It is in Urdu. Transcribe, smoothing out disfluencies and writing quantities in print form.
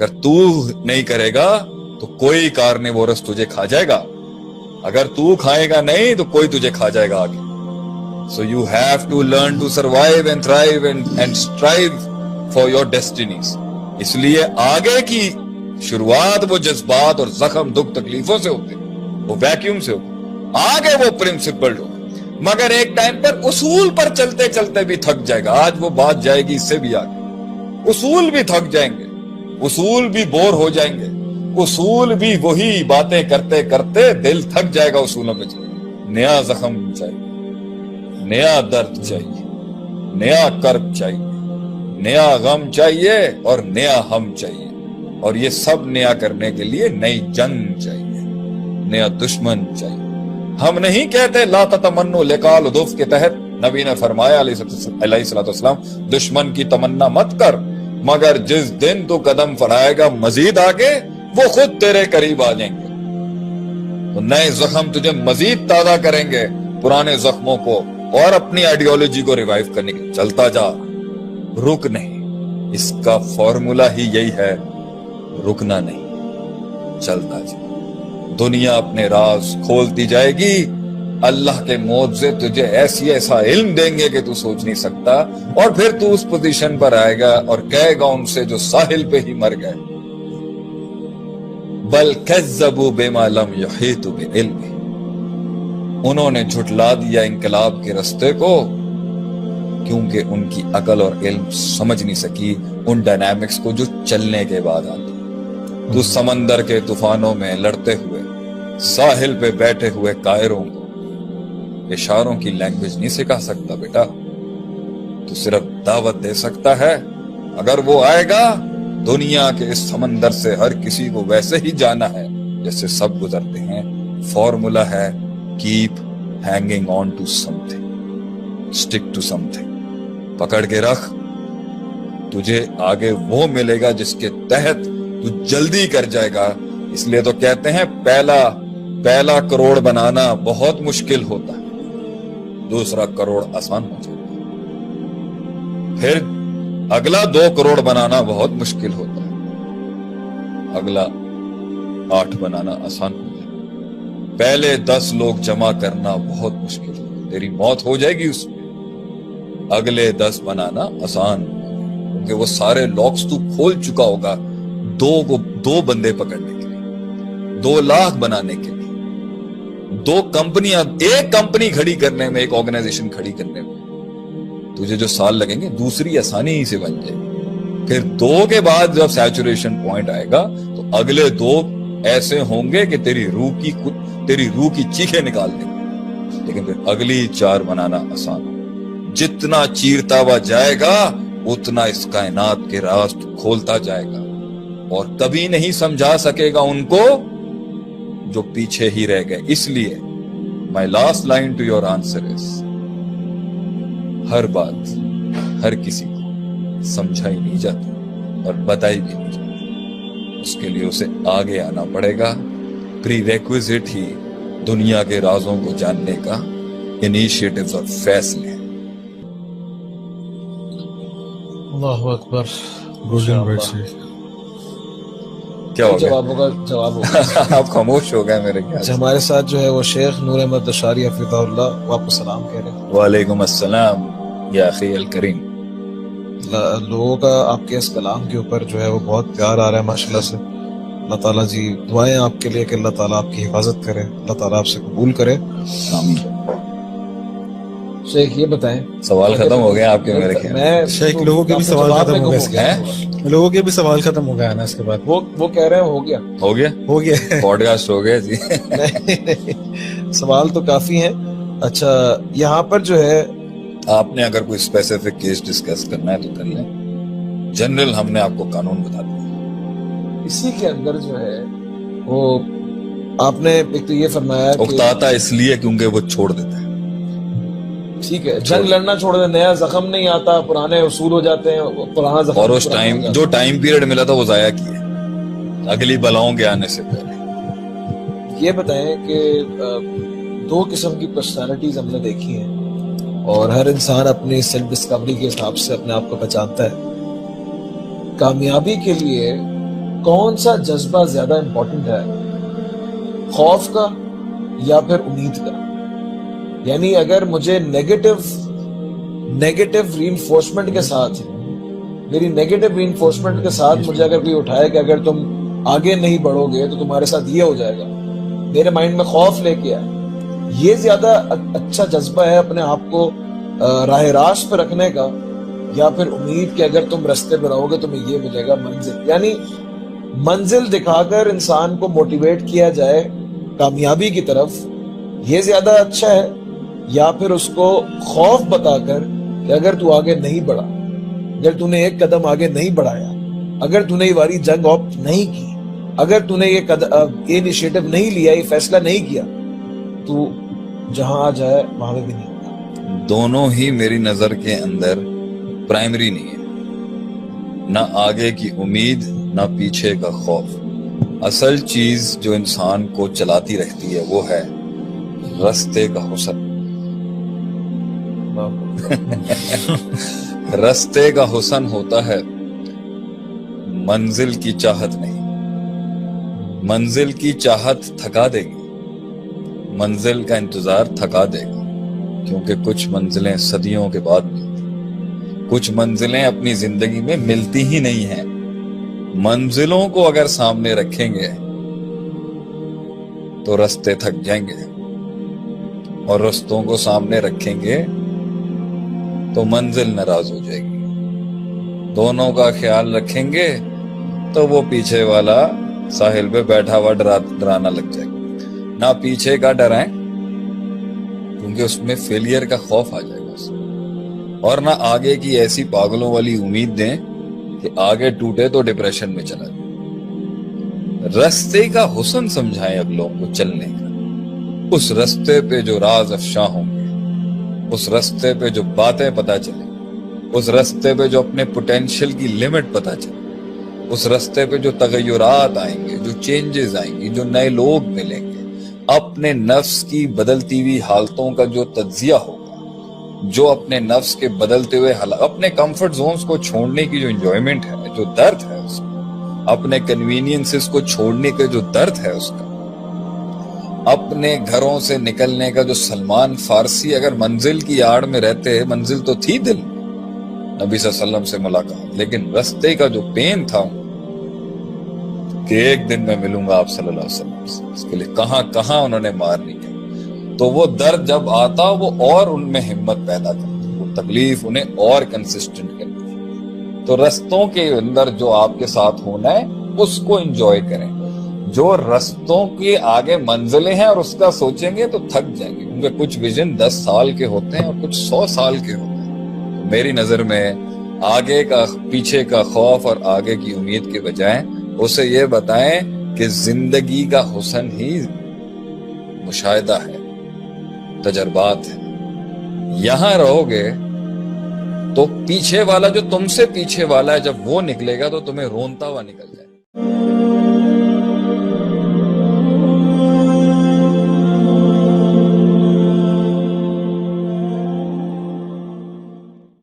اگر تو نہیں کرے گا تو کوئی کارنیورس تجھے کھا جائے گا، اگر تو کھائے گا نہیں تو کوئی تجھے کھا جائے گا آگے. So you have to learn to survive and thrive and strive for your destinies. اس لیے آگے کی شروعات وہ جذبات اور زخم دکھ تکلیفوں سے ہوتے، وہ ویکیوم سے ہوتے، آگے وہ پرنسپل ہو. مگر ایک ٹائم پر اصول پر چلتے چلتے بھی تھک جائے گا. آج وہ بات جائے گی اس سے بھی آگے. اصول بھی تھک جائیں گے، اصول بھی بور ہو جائیں گے، اصول بھی وہی باتیں کرتے کرتے دل تھک جائے گا اصولوں پہ. نیا زخم چاہیے، نیا درد چاہیے، نیا کرب چاہیے، نیا غم چاہیے اور نیا ہم چاہیے. اور یہ سب نیا کرنے کے لیے نئی جنگ چاہیے، نیا دشمن چاہیے. ہم نہیں کہتے لا تتمنوا لقاء العدو کے تحت نبی نے فرمایا علیہ الصلوۃ والسلام دشمن کی تمنا مت کر، مگر جس دن تو قدم بڑھائے گا مزید آگے وہ خود تیرے قریب آ جائیں گے. تو نئے زخم تجھے مزید تازہ کریں گے پرانے زخموں کو اور اپنی آئیڈیالوجی کو ریوائیو کرنے کے. چلتا جا، رک نہیں. اس کا فارمولا ہی یہی ہے، رکنا نہیں، چلتا جا. دنیا اپنے راز کھولتی جائے گی، اللہ کے معجزے تجھے ایسا علم دیں گے کہ تو سوچ نہیں سکتا. اور پھر تو اس پوزیشن پر آئے گا اور کہے گا ان سے جو ساحل پہ ہی مر گئے، بل کذبوا بما لم یحیطوا بعلمہ، انہوں نے جھٹلا دیا انقلاب کے رستے کو کیونکہ ان کی عقل اور علم سمجھ نہیں سکی ان ڈائنامکس کو جو چلنے کے بعد آتے. تو سمندر کے طوفانوں میں لڑتے ہوئے ساحل پہ بیٹھے ہوئے قائروں کو اشاروں کی لینگویج نہیں سکھا سکتا بیٹا. تو صرف دعوت دے سکتا ہے. اگر وہ آئے گا دنیا کے اس سمندر سے ہر کسی کو ویسے ہی جانا ہے جیسے سب گزرتے ہیں. فارمولا ہے keep hanging on to something, stick to something. پکڑ کے رکھ، تجھے آگے وہ ملے گا جس کے تحت تو جلدی کر جائے گا. اس لیے تو کہتے ہیں پہلا کروڑ بنانا بہت مشکل ہوتا ہے، دوسرا کروڑ آسان ہو جائے گا. پھر اگلا 2 کروڑ بنانا بہت مشکل ہوتا ہے، اگلا 8 بنانا آسان ہو جائے گا. پہلے 10 لوگ جمع کرنا بہت مشکل ہوگا، تیری موت ہو جائے گی اس میں. اگلے 10 بنانا آسان ہوگا کیونکہ وہ سارے لاکس تو کھول چکا ہوگا. 2 بندے پکڑنے کے لیے، 2 لاکھ بنانے کے لیے، 2 کمپنیاں، ایک کمپنی کھڑی کرنے میں، ایک آرگنائزیشن کھڑی کرنے میں تجھے جو سال لگیں گے دوسری آسانی ہی سے بن جائے گی. پھر 2 کے بعد جب سیچوریشن پوائنٹ آئے گا تو اگلے 2 ایسے ہوں گے کہ تیری روح کی چیخیں نکال دیں گے. لیکن پھر اگلی 4 بنانا آسان ہو. جتنا چیرتا ہوا جائے گا اتنا اس کائنات کے راز کھولتا جائے گا اور کبھی نہیں سمجھا سکے گا ان کو جو پیچھے ہی رہ گئے. اس لیے my last line to your answer is ہر بات ہر کسی کو سمجھائی نہیں جاتی اور بتائی بھی نہیں جاتی. اس کے لیے اسے آگے آنا پڑے گا. پری ریکویزٹ ہی دنیا کے رازوں کو جاننے کا انیشیٹوز اور فیصلے. اللہ اکبر. کیا ہو گیا؟ جوابوں کا جواب ہوگا. آپ خاموش ہو گئے میرے خیال سے. ہمارے ساتھ جو ہے وہ شیخ نور احمد اشعری حفظہ اللہ، وہ آپ کو سلام کہہ رہے ہیں. وعلیکم السلام یا اخی الکریم. لوگوں کا آپ کے اس کلام کے اوپر جو ہے وہ بہت پیار آ رہا ہے ماشاءاللہ سے. اللہ تعالیٰ جی دعائیں آپ کے لیے کہ اللہ تعالیٰ آپ کی حفاظت کرے، اللہ تعالیٰ آپ سے قبول کرے. آمین. شیخ یہ بتائیں، سوال ختم ہو گیا آپ کے میرے خیال میں شیخ لوگوں کے بھی سوال ختم ہو گئے، لوگوں کے بھی سوال ختم ہو گیا نا اس کے بعد. وہ کہہ رہے ہیں ہو گیا پوڈ کاسٹ ہو گیا جی. نہیں سوال تو کافی ہیں. اچھا یہاں پر جو ہے آپ نے اگر کوئی اسپیسیفک کیس ڈسکس کرنا ہے تو کر لیں. جنرل ہم نے آپ کو قانون بتا دیا. اسی کے اندر جو ہے وہ آپ نے ایک تو یہ فرمایا کہ اکتاتا اس لیے کیونکہ وہ چھوڑ دیتا ہے. ٹھیک ہے جنگ لڑنا چھوڑ دیں، نیا زخم نہیں آتا، پرانے اصول ہو جاتے ہیں، پرانا زخم. اور اس ٹائم جو ٹائم پیریڈ ملا تھا وہ ضائع کیا اگلی بلاؤں کے آنے سے پہلے. یہ بتائیں کہ 2 قسم کی پرسنالٹیز ہم نے دیکھی ہیں اور ہر انسان اپنی سیلف ڈسکوری کے حساب سے اپنے آپ کو پہچانتا ہے. کامیابی کے لیے کون سا جذبہ زیادہ امپورٹنٹ ہے, خوف کا یا پھر امید کا؟ یعنی اگر مجھے نیگیٹو ری انفورسمنٹ کے ساتھ, میری نیگیٹو ری انفورسمنٹ کے ساتھ مجھے اگر کوئی اٹھائے کہ اگر تم آگے نہیں بڑھو گے تو تمہارے ساتھ یہ ہو جائے گا, میرے مائنڈ میں خوف لے کے آئے, یہ زیادہ اچھا جذبہ ہے اپنے آپ کو راہ راست پہ رکھنے کا, یا پھر امید کہ اگر تم رستے پہ رہو گے تمہیں یہ ملے گا منزل؟ یعنی منزل دکھا کر انسان کو موٹیویٹ کیا جائے کامیابی کی طرف, یہ زیادہ اچھا ہے, یا پھر اس کو خوف بتا کر کہ اگر تو آگے نہیں بڑھا, اگر تو نے ایک قدم آگے نہیں بڑھایا, اگر تو نے یہ واری جنگ آپٹ نہیں کی, اگر تو نے یہ انیشیٹو نہیں لیا, یہ فیصلہ نہیں کیا, تو جہاں آ جائے وہاں بھی نہیں ہوگا. دونوں ہی میری نظر کے اندر پرائمری نہیں ہے, نہ آگے کی امید نہ پیچھے کا خوف. اصل چیز جو انسان کو چلاتی رہتی ہے وہ ہے رستے کا حسن. رستے کا حسن ہوتا ہے, منزل کی چاہت نہیں. منزل کی چاہت تھکا دے گی, منزل کا انتظار تھکا دے گا, کیونکہ کچھ منزلیں صدیوں کے بعد ملتی, کچھ منزلیں اپنی زندگی میں ملتی ہی نہیں ہیں. منزلوں کو اگر سامنے رکھیں گے تو رستے تھک جائیں گے, اور رستوں کو سامنے رکھیں گے تو منزل ناراض ہو جائے گی. دونوں کا خیال رکھیں گے تو وہ پیچھے والا ساحل پہ بیٹھا ہوا ڈرانا لگ جائے گا. نہ پیچھے کا ڈرائیں کیونکہ اس میں فیلئر کا خوف آ جائے گا, اور نہ آگے کی ایسی پاگلوں والی امید دیں کہ آگے ٹوٹے تو ڈپریشن میں چلا جائے. رستے کا حسن سمجھائیں اگلوں کو چلنے کا, اس رستے پہ جو راز افشاں ہوں گے, اس رستے پہ جو باتیں پتہ چلیں, اس رستے پہ جو اپنے پوٹینشیل کی لمٹ پتہ چلے, اس رستے پہ جو تغیرات آئیں گے, جو چینجز آئیں گی, جو نئے لوگ ملیں گے, اپنے نفس کی بدلتی ہوئی حالتوں کا جو تجزیہ ہوگا, جو اپنے نفس کے بدلتے ہوئے حالات, اپنے کمفرٹ زونز کو چھوڑنے کی جو انجوائمنٹ ہے, جو درد ہے اس کا, اپنے کنوینئنسز کو چھوڑنے کا جو درد ہے اس کا, اپنے گھروں سے نکلنے کا جو سلمان فارسی اگر منزل کی آڑ میں رہتے, منزل تو تھی دل, نبی صلی اللہ علیہ وسلم سے ملاقات, لیکن رستے کا جو پین تھا کہ ایک دن میں ملوں گا آپ صلی اللہ علیہ وسلم سے, اس کے لیے کہاں کہاں انہوں نے مار نہیں کی, تو وہ درد جب آتا وہ اور ان میں ہمت پیدا کرتی, وہ تکلیف انہیں اور کنسسٹنٹ کرتی. تو رستوں کے اندر جو آپ کے ساتھ ہونا ہے اس کو انجوائے کریں. جو رستوں کے آگے منزلیں ہیں اور اس کا سوچیں گے تو تھک جائیں گے, کیونکہ کچھ ویژن 10 سال کے ہوتے ہیں اور کچھ 100 سال کے ہوتے ہیں. میری نظر میں آگے کا پیچھے کا خوف اور آگے کی امید کے بجائے اسے یہ بتائیں کہ زندگی کا حسن ہی مشاہدہ ہے, تجربات ہے. یہاں رہو گے تو پیچھے والا جو تم سے پیچھے والا ہے جب وہ نکلے گا تو تمہیں رونتا ہوا نکل جائے.